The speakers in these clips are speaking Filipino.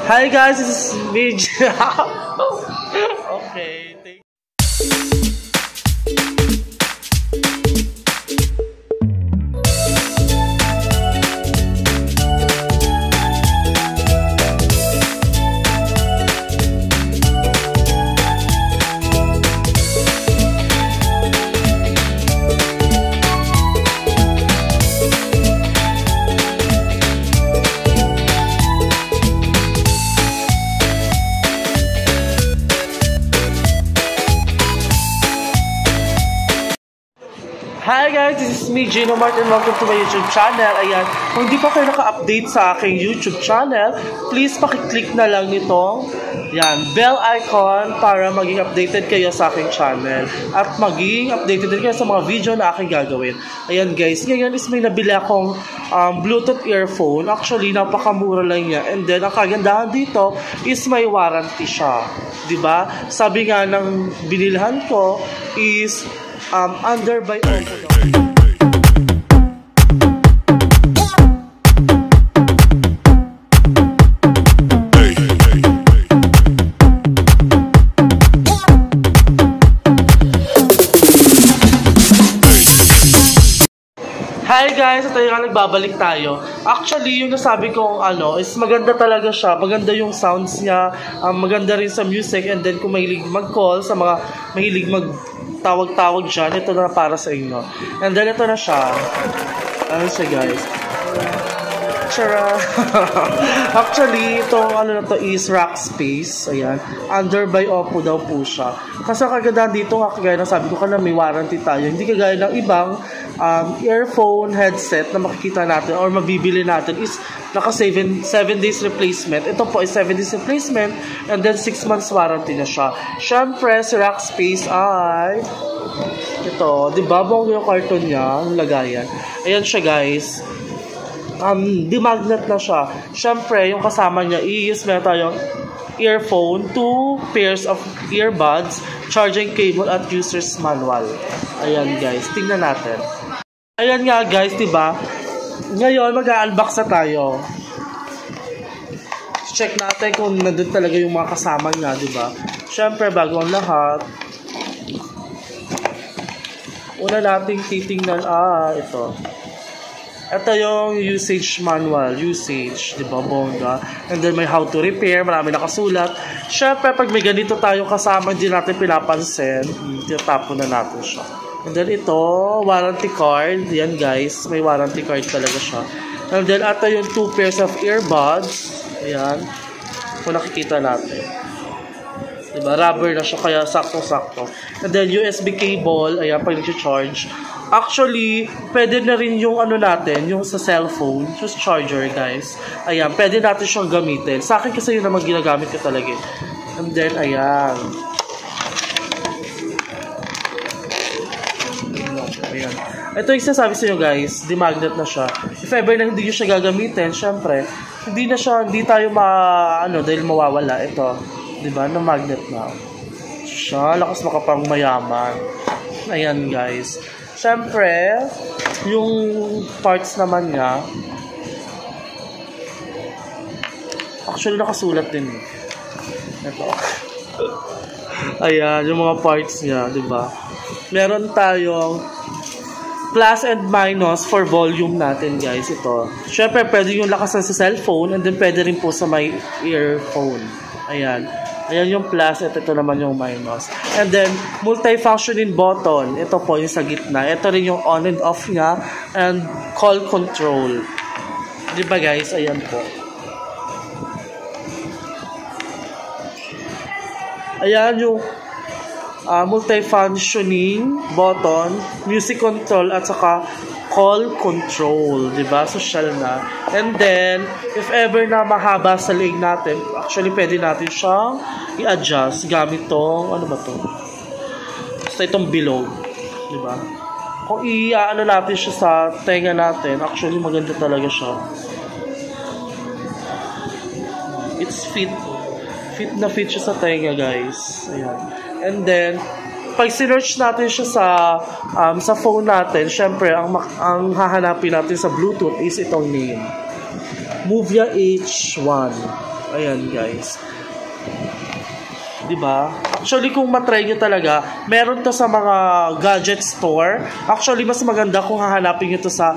Hi guys, this is Midge. Okay, thank you. Hi guys, this is me, Gino Martin. Welcome to my YouTube channel. Ayan, kung di pa kayo naka-update sa aking YouTube channel, please pakiclick na lang nitong bell icon para maging updated kayo sa aking channel. At maging updated din kayo sa mga video na aking gagawin. Ayan guys, ngayon is may nabili akong Bluetooth earphone. Actually, napakamura lang niya. And then, ang kagandahan dito is may warranty siya. Diba? Sabi nga ng binilhan ko is under by Oppo. Hi guys, ito yung nagbabalik tayo. Actually, yung nasabi kong is maganda talaga siya. Maganda yung sounds niya. Maganda rin sa music. And then kung mahilig mag-call, sa mga mahilig mag-tawag-tawag dyan, ito na para sa inyo. And then ito na siya. Ano siya guys? Actually, itong na to is Rackspace. Ayan. Under by Oppo daw po siya. Kasi kagandahan dito nga, kagaya na sabi ko na may warranty tayo. Hindi kagaya ng ibang earphone headset na makikita natin or mabibili natin is naka 7 days replacement. Ito po is 7 days replacement and then 6 months warranty na siya. Siyempre, si Rackspace ay ito, di ba? Bongga yung carton niya, yung lagayan. Ayan siya guys. Di-magnet na siya. Siyempre, yung kasama niya is meron tayong earphone, 2 pairs of earbuds, charging cable at user's manual. Ayan guys, tingnan natin. Ayan nga guys, diba? Ngayon, mag-unbox na tayo. Check natin kung nandun talaga yung mga kasama niya, diba? Siyempre, bago ang lahat, una nating titingnan, ito. Ito yung usage manual, di ba, bongga? And then may how to repair, marami nakasulat. Syempre, pag may ganito tayong kasama, hindi natin pinapansin, tinatapon na natin siya. And then ito, warranty card. Yan guys, may warranty card talaga siya. And then ito yung 2 pairs of earbuds. Ayan, kung nakikita natin. Diba, rubber na siya, kaya sakto-sakto. And then USB cable, ayan, pag nag-charge. Actually, pwede na rin yung natin, yung sa cellphone, just charger guys. Ayan, pwede natin siyang gamitin. Sa akin kasi yun naman ginagamit ko talaga. And then, ayan. Ayan. Ito yung sinasabi sa inyo guys, di-magnet na siya. If ever na hindi nyo siya gagamitin, syempre, hindi tayo dahil mawawala. Ito, diba, na magnet na. Siya, lakas makapang mayaman. Ayan guys. Siyempre, yung parts naman niya, actually nakasulat din. Ito. Ayan, yung mga parts niya, diba? Meron tayong plus and minus for volume natin, guys. Ito. Siyempre, pwede yung lakasan sa cellphone and then pwede rin po sa my earphone. Ayan. Ayan yung plus at ito naman yung minus. And then, multi-functioning button. Ito po yung sa gitna. Ito rin yung on and off niya. And call control. Diba guys? Ayan po. Ayan yung multi-functioning button, music control, at saka call control, diba? Social na. And then, if ever na mahaba sa leg natin, actually pwede natin siyang i-adjust gamit tong, ano ba to? Basta itong bilog, diba? Kung natin siya sa tenga natin, actually maganda talaga siya. It's fit. Fit na fit siya sa tenga, guys. Ayan. And then, pag sinearch natin siya sa phone natin, syempre, ang hahanapin natin sa Bluetooth is itong name. Movia H1. Ayan guys. Diba? Actually, kung matry nyo talaga, meron to sa mga gadget store. Actually, mas maganda kung hahanapin nyo to sa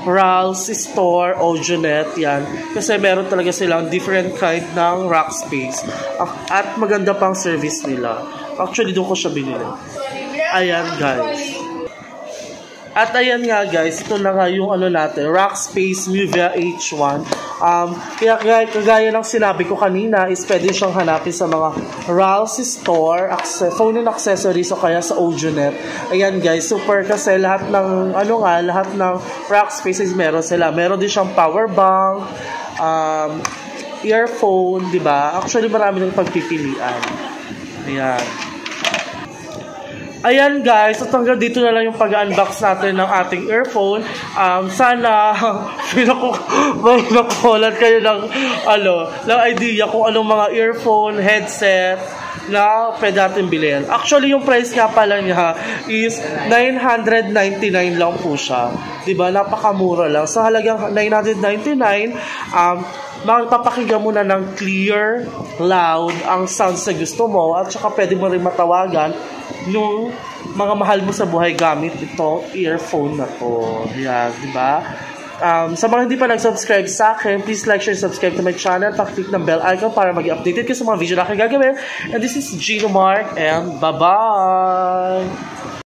Ralph's store, Audionet, yan. Kasi meron talaga silang different kind ng rack space. At maganda pang service nila. Actually, doon ko siya binili. Ayan, guys. At ayan nga guys, ito na nga yung ano natin, Rackspace Movia H1. Kaya kagaya ng sinabi ko kanina, is pwede siyang hanapin sa mga Ralph's store, phone and accessories o kaya sa Audionet. Ayan guys, super kasi lahat ng lahat ng Rackspaces meron sila. Meron din siyang power bank, earphone, 'di ba? Actually marami ng pagpipilian. Ayan. Ayan guys, at hanggang dito na lang yung pag-unbox natin ng ating earphone. Sana may nakukulat kayo ng idea kung anong mga earphone, headset na pwede natin bilhin. Actually, yung price nga pala niya is 999 lang po siya. Diba? Napakamura lang. Sa halagang 999, magpapakinggan mo na ng clear, loud, ang sounds na gusto mo. At saka pwede mo rin matawagan yung mga mahal mo sa buhay gamit ito earphone na to. Yan, di ba? Sa mga hindi pa nag-subscribe sa akin, please like, share, subscribe to my channel. Pakiclick ng bell icon para maging updated ka sa mga video na aking gagawin. And this is Gino Mark and bye-bye!